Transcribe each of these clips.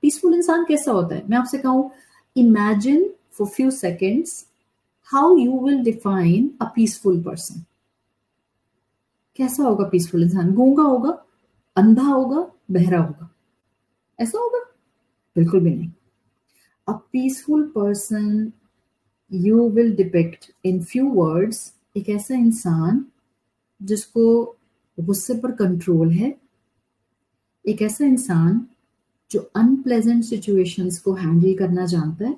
Peaceful इंसान कैसा होता है? मैं आपसे कहूँ, imagine for few seconds how you will define a peaceful person. कैसा होगा पीसफुल इंसान? गूंगा होगा, अंधा होगा, बहरा होगा, ऐसा होगा? बिल्कुल भी नहीं. A peaceful person you will depict in few words, एक ऐसा इंसान जिसको गुस्से पर कंट्रोल है, एक ऐसा इंसान जो अनप्लेजेंट सिचुएशंस को हैंडल करना जानता है,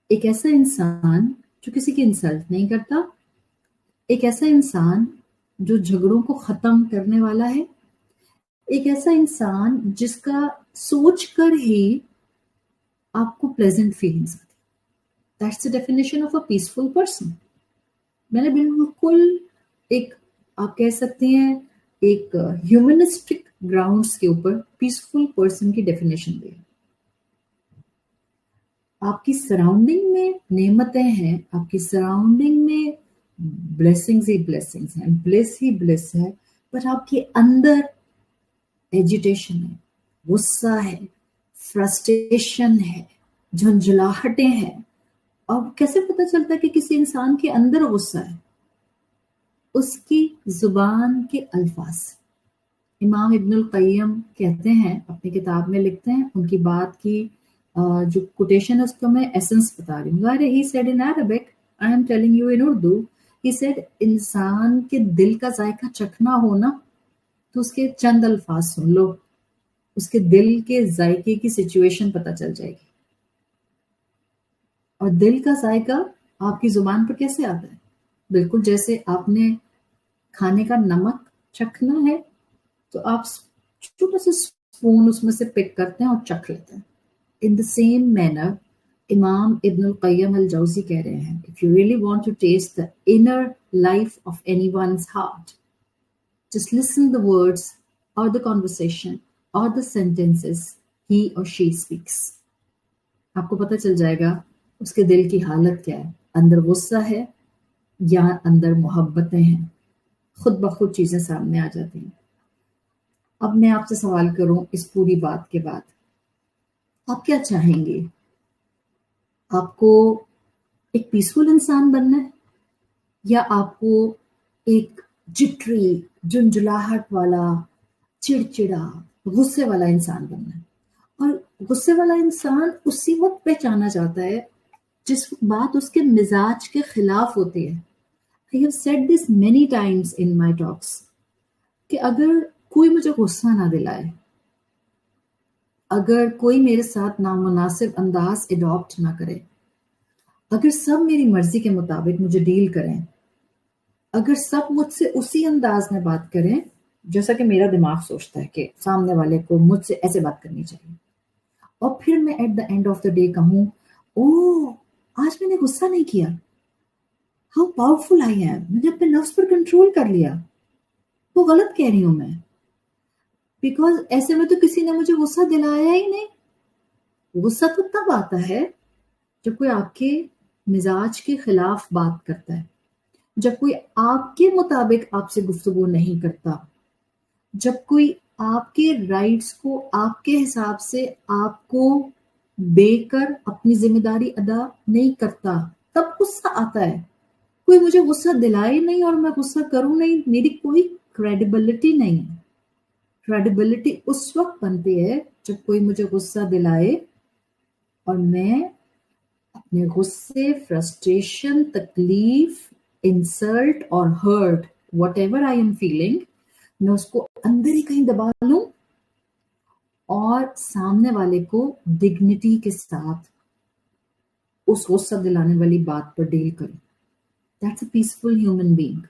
एक ऐसा इंसान जो किसी की इंसल्ट नहीं करता, एक ऐसा इंसान जो झगड़ों को खत्म करने वाला है, एक ऐसा इंसान जिसका सोच कर ही आपको प्लेजेंट फीलिंग्स आती. That's the definition of a peaceful person. मैंने बिल्कुल एक, आप कह सकते हैं, एक ह्यूमनिस्टिक ग्राउंड्स के ऊपर पीसफुल पर्सन की डेफिनेशन दी. आपकी सराउंडिंग में नेमतें हैं, आपकी सराउंडिंग में ब्लेसिंग्स ही ब्लेसिंग्स हैं, ब्लिस ही ब्लिस है, पर आपके अंदर एजिटेशन है, गुस्सा है, फ्रस्ट्रेशन है, झंझलाहटें हैं. अब कैसे पता चलता है कि किसी इंसान के अंदर गुस्सा है? उसकी जुबान के अल्फाज. इमाम इब्नुल क़य्यम कहते हैं, अपनी किताब में लिखते हैं, उनकी बात की जो कोटेशन है उसको मैं एसेंस बता रही हूँ. He said in Arabic, I am telling you in Urdu. He said, इंसान के दिल का जायका चखना हो ना, तो उसके चंद अल्फाज सुन लो, उसके दिल के जायके की सिचुएशन पता चल जाएगी. और दिल का जायका आपकी जुबान पर कैसे आता है? बिल्कुल जैसे आपने खाने का नमक चखना है तो आप छोटा सा स्पून उसमें से पिक करते हैं और चख लेते हैं. इन द सेम मैनर इमाम इब्नुल क़य्यम अल जौज़ी कह रहे हैं, if you really want to taste the inner life of anyone's heart, just listen the words or the conversation or the sentences he or she speaks. आपको पता चल जाएगा उसके दिल की हालत क्या है, अंदर गुस्सा है या अंदर मोहब्बतें हैं. खुद ब खुद चीजें सामने आ जाती हैं. अब मैं आपसे सवाल करूं इस पूरी बात के बाद, आप क्या चाहेंगे? आपको एक पीसफुल इंसान बनना है, या आपको एक जिटरी, झुंझुलाहट वाला, चिड़चिड़ा, गुस्से वाला इंसान बनना है? और गुस्से वाला इंसान उसी वक्त पहचाना जाता है जिस बात उसके मिजाज के खिलाफ होती है. I have said this many times in my talks कि अगर कोई मुझे गुस्सा ना दिलाए, अगर कोई मेरे साथ नामुनासिब अंदाज एडॉप्ट ना करे, अगर सब मेरी मर्जी के मुताबिक मुझे डील करें, अगर सब मुझसे उसी अंदाज में बात करें जैसा कि मेरा दिमाग सोचता है कि सामने वाले को मुझसे ऐसे बात करनी चाहिए, और फिर मैं at the end of the day कहूं, ओह आज मैंने गुस्सा नहीं किया, हाउ पावरफुल आई एम, मैंने अपने नफ्स पर कंट्रोल कर लिया, तो गलत कह रही हूं मैं, बिकॉज ऐसे में तो किसी ने मुझे गुस्सा दिलाया ही नहीं. गुस्सा तो तब आता है जब कोई आपके मिजाज के खिलाफ बात करता है, जब कोई आपके मुताबिक आपसे गुफ्तगू नहीं करता, जब कोई आपके राइट्स को आपके हिसाब से आपको देकर अपनी जिम्मेदारी अदा नहीं करता, तब गुस्सा आता है. कोई मुझे गुस्सा दिलाए नहीं और मैं गुस्सा करूं नहीं, मेरी कोई क्रेडिबिलिटी नहीं है. क्रेडिबिलिटी उस वक्त बनती है जब कोई मुझे गुस्सा दिलाए और मैं अपने गुस्से, फ्रस्ट्रेशन, तकलीफ, इंसल्ट और hurt, whatever I am feeling, मैं उसको अंदर ही कहीं दबा लूं और सामने वाले को डिग्निटी के साथ उस गुस्सा दिलाने वाली बात पर डील करूं. That's a peaceful human being.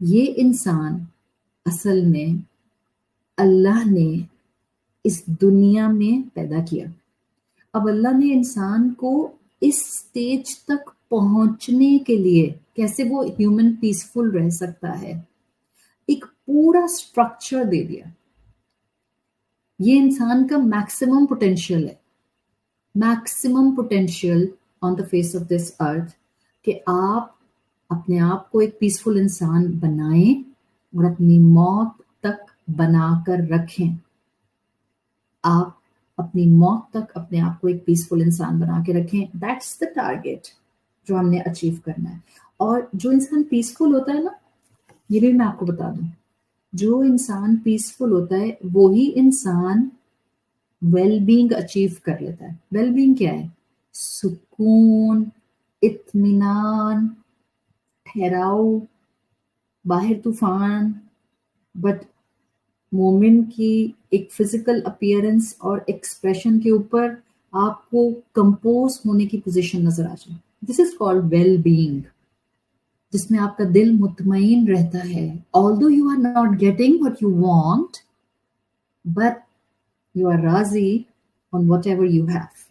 ये इंसान असल में अल्लाह ने इस दुनिया में पैदा किया. अब अल्लाह ने इंसान को इस स्टेज तक पहुंचने के लिए, कैसे वो ह्यूमन पीसफुल रह सकता है, एक पूरा स्ट्रक्चर दे दिया. ये इंसान का मैक्सिमम पोटेंशियल है, maximum potential on the face of this earth, कि आप अपने आप को एक पीसफुल इंसान बनाएं और अपनी मौत तक बनाकर रखें. आप اپنی موت تک اپنے آپ کو ایک پیسفل انسان بنا کے رکھیں. دیٹس دا ٹارگیٹ جو ہم نے اچیو کرنا ہے. اور جو انسان پیسفل ہوتا ہے نا، یہ بھی میں آپ کو بتا دوں، جو انسان پیسفل ہوتا ہے وہی انسان ویل بینگ اچیو کر لیتا ہے. ویل بینگ کیا ہے؟ سکون، اطمینان، ٹھہراؤ، باہر طوفان، بٹ مومن کی ایک فزیکل اپیئرنس اور ایکسپریشن کے اوپر آپ کو کمپوز ہونے کی پوزیشن نظر آ جائے. دس از کالڈ ویل بینگ، جس میں آپ کا دل مطمئن رہتا ہے. although you are not getting what you want, but you are راضی on whatever you have.